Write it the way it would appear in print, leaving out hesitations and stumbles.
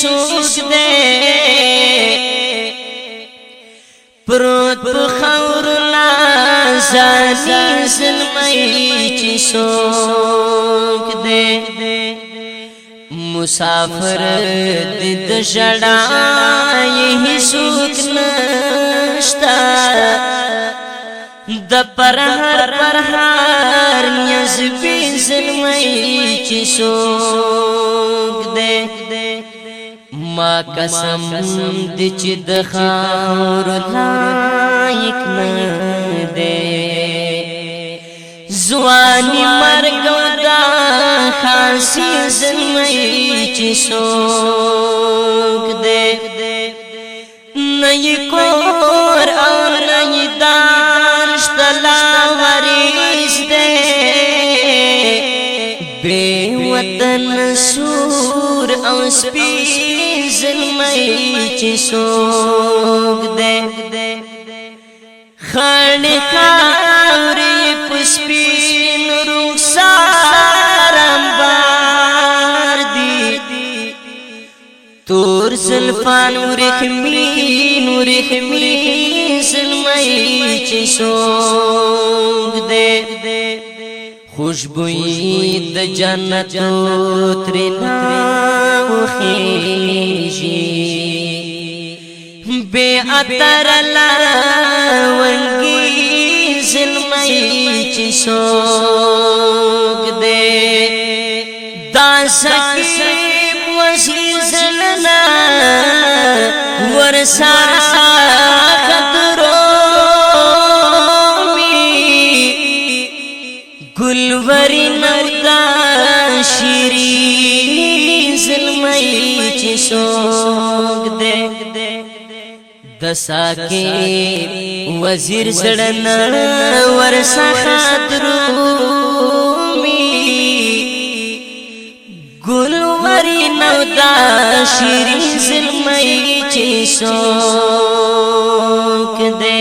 سوک دے پروت بخورنا زانی ظلمی چی سوک دے مسافر دد جڑا یہی سوک نشتا د پرہر نیزبی ظلمی چی سوک دے ما قسم دی چی دخار لائک ندے زوانی مرگو دا خاصی ظلمی چی سوک دے نئی کور اور نئی دارشتلا وریز دے بے وطن سور او سپی ظلمی چی سوک دے خاڑی خاوری پسپین رخسار امبار دی تور زلفان ورخمی ظلمی چی سوک دے خوشبوئی د جنت ترنا وخیجی بے عطر لاونگی ظلمی چی سوک دے دا سکیم وزی زلنا ورسا گلوری نودا شیرین ظلمی چی سوک دے دسا کے وزیر زڑنا ورسا خاترومی گلوری نودا شیرین ظلمی چی سوک دے